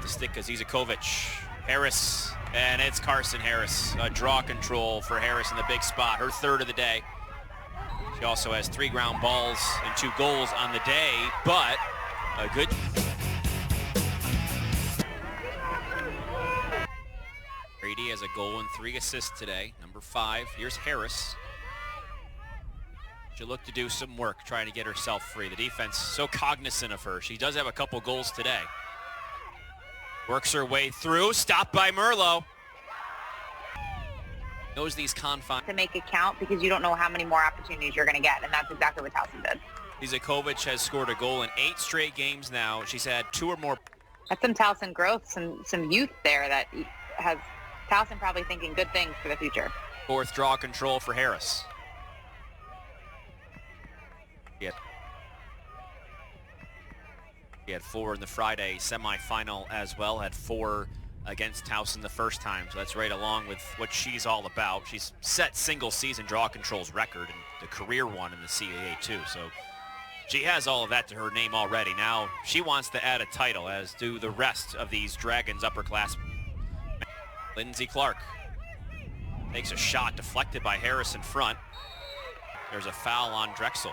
the stick of Zizakovic. Harris, and it's Carson Harris. A draw control for Harris in the big spot, her third of the day. She also has 3 ground balls and 2 goals on the day, but a good... Brady has a goal and 3 assists today, number 5. Here's Harris. She'll look to do some work trying to get herself free. The defense so cognizant of her. She does have a couple goals today. Works her way through, stopped by Merlot. Knows these confines. To make it count because you don't know how many more opportunities you're going to get, and that's exactly what Towson did. Zizakovic has scored a goal in 8 straight games now. She's had 2 or more. That's some Towson growth, some youth there that has Towson probably thinking good things for the future. 4th draw control for Harris. He had 4 in the Friday semifinal as well, had 4 against Towson the first time, so that's right along with what she's all about. She's set single season draw controls record and the career one in the CAA too, so she has all of that to her name already. Now she wants to add a title, as do the rest of these Dragons upperclassmen. Lindsay Clark takes a shot deflected by Harris in front. There's a foul on Drexel.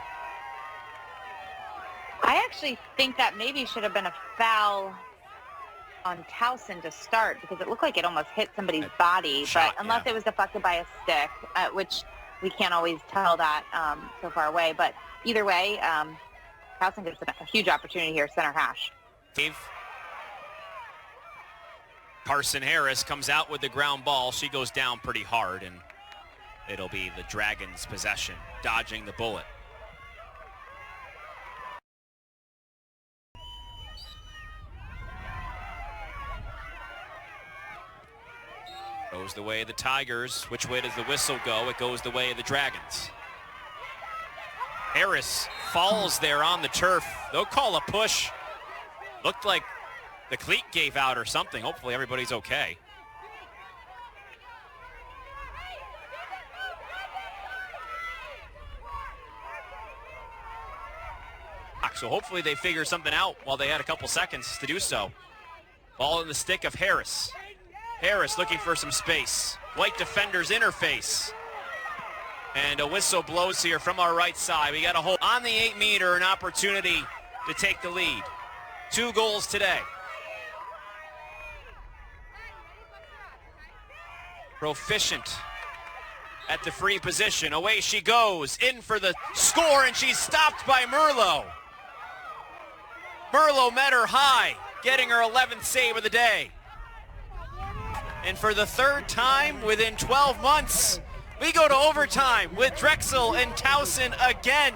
I actually think that maybe should have been a foul on Towson to start because it looked like it almost hit somebody's body. But unless it was deflected by a stick, which we can't always tell that so far away. But either way, Towson gets a huge opportunity here, center hash. Carson Harris comes out with the ground ball. She goes down pretty hard, and it'll be the Dragons' possession, dodging the bullet. Goes the way of the Tigers. Which way does the whistle go? It goes the way of the Dragons. Harris falls there on the turf. They'll call a push. Looked like the cleat gave out or something. Hopefully everybody's okay. So hopefully they figure something out while they had a couple seconds to do so. Ball in the stick of Harris. Harris looking for some space. White defenders interface. And a whistle blows here from our right side. We got a hold on the 8-meter, an opportunity to take the lead. 2 goals today. Proficient at the free position. Away she goes. In for the score, and she's stopped by Merlot. Merlot met her high, getting her 11th save of the day. And for the 3rd time within 12 months, we go to overtime with Drexel and Towson again.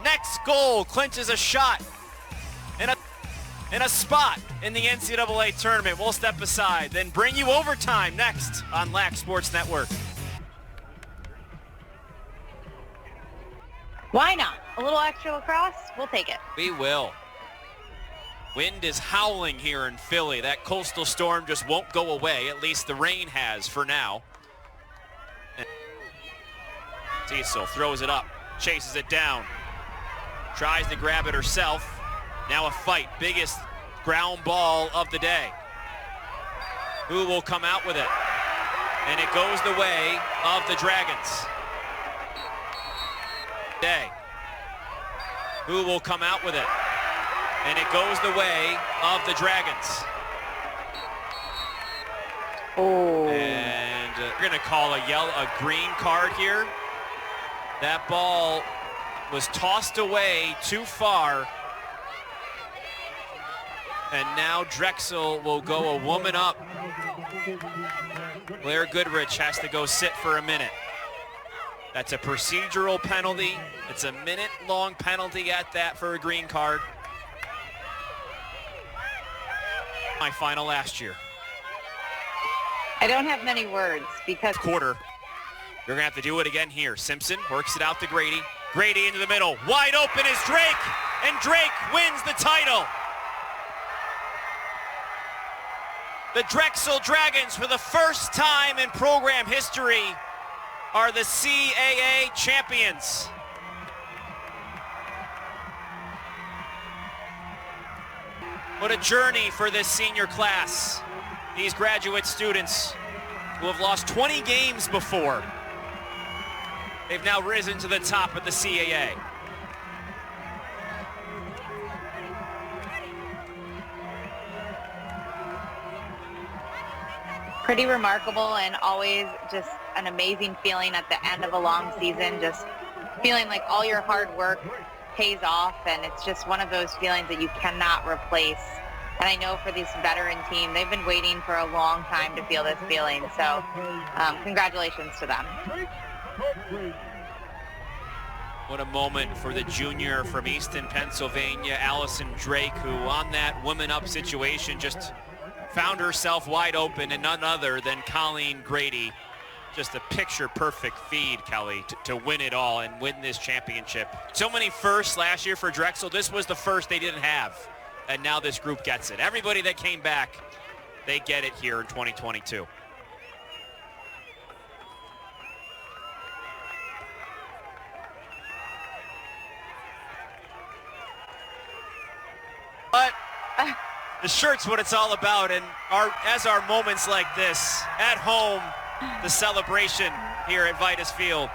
Next goal clinches a shot and a spot in the NCAA tournament. We'll step aside, then bring you overtime next on LAC Sports Network. Why not? A little extra lacrosse? We'll take it. We will. Wind is howling here in Philly. That coastal storm just won't go away. At least the rain has for now. Diesel throws it up, chases it down, tries to grab it herself. Now a fight, biggest ground ball of the day. Who will come out with it? And it goes the way of the Dragons. Day. Who will come out with it? And it goes the way of the Dragons. Oh. And we're gonna call a green card here. That ball was tossed away too far. And now Drexel will go a woman up. Blair Goodrich has to go sit for a minute. That's a procedural penalty. It's a minute-long penalty at that for a green card. My final last year. I don't have many words because... Quarter. You're going to have to do it again here. Simpson works it out to Grady. Grady into the middle. Wide open is Drake, and Drake wins the title. The Drexel Dragons, for the first time in program history, are the CAA champions. What a journey for this senior class. These graduate students who have lost 20 games before. They've now risen to the top of the CAA. Pretty remarkable, and always just an amazing feeling at the end of a long season, just feeling like all your hard work pays off, and it's just one of those feelings that you cannot replace. And I know for this veteran team, they've been waiting for a long time to feel this feeling, so congratulations to them. What a moment for the junior from Easton, Pennsylvania, Allison Drake, who on that woman up situation just found herself wide open, and none other than Colleen Grady. Just a picture-perfect feed, Kelly, to win it all and win this championship. So many firsts last year for Drexel. This was the first they didn't have, and now this group gets it. Everybody that came back, they get it here in 2022. But the shirt's what it's all about, and as our moments like this at home, the celebration here at Vitus Field.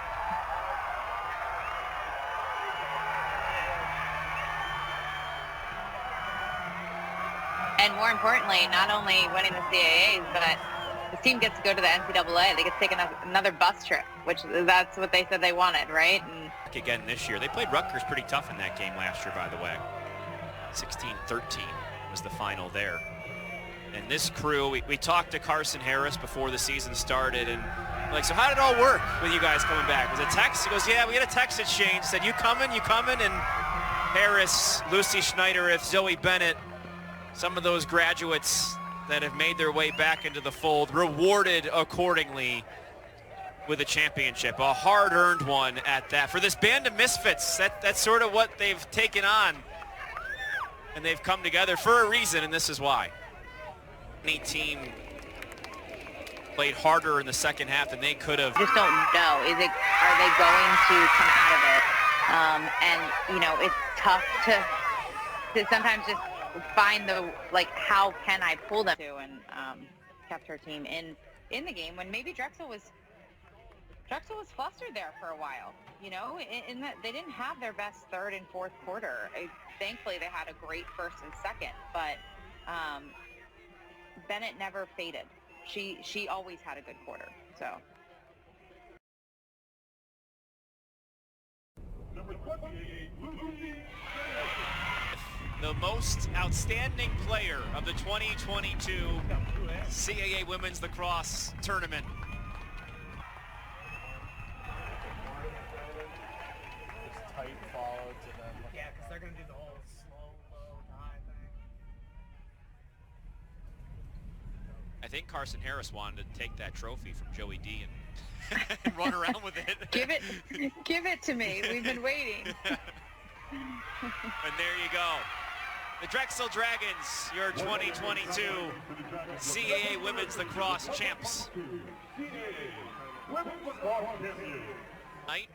And more importantly, not only winning the CAAs, but the team gets to go to the NCAA. They get to take another bus trip, which that's what they said they wanted, right? And again this year. They played Rutgers pretty tough in that game last year, by the way. 16-13 was the final there. And this crew, we talked to Carson Harris before the season started, and like, so how did it all work with you guys coming back? Was it text? He goes, yeah, we had a text exchange, said, you coming, and Harris, Lucy Schneider, Zoe Bennett, some of those graduates that have made their way back into the fold, rewarded accordingly with a championship, a hard-earned one at that. For this band of misfits, that's sort of what they've taken on, and they've come together for a reason, and this is why. Any team played harder in the second half than they could have. Just don't know. Are they going to come out of it? And you know, it's tough to sometimes just find the, like, how can I pull them to, and kept her team in the game when maybe Drexel was flustered there for a while. You know, in that they didn't have their best third and fourth quarter. Thankfully, they had a great first and second, but Bennett never faded. She always had a good quarter. So. The most outstanding player of the 2022 CAA Women's Lacrosse Tournament. Tight follow to them. Yeah, because they're going to do the whole slow, low, high thing. I think Carson Harris wanted to take that trophy from Joey D and run around with it. Give it to me. We've been waiting. And there you go. The Drexel Dragons, your 2022 CAA Women's Lacrosse champs. Night,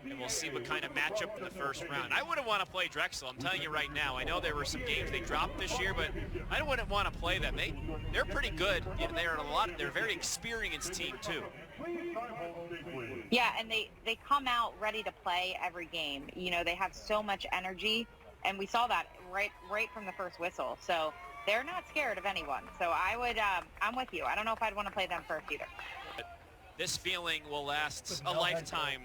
and we'll see what kind of matchup in the first round. I wouldn't want to play Drexel, I'm telling you right now. I know there were some games they dropped this year, but I wouldn't want to play them. They're pretty good. You know, they're a very experienced team too. Yeah, and they come out ready to play every game. You know, they have so much energy, and we saw that right from the first whistle. So they're not scared of anyone. So I'm with you. I don't know if I'd want to play them first either. This feeling will last a lifetime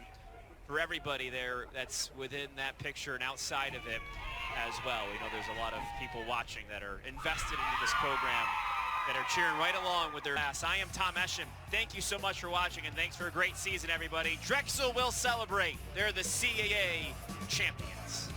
for everybody there that's within that picture and outside of it as well. We know there's a lot of people watching that are invested into this program, that are cheering right along with their ass. I am Tom Esham. Thank you so much for watching, and thanks for a great season, everybody. Drexel will celebrate. They're the CAA champions.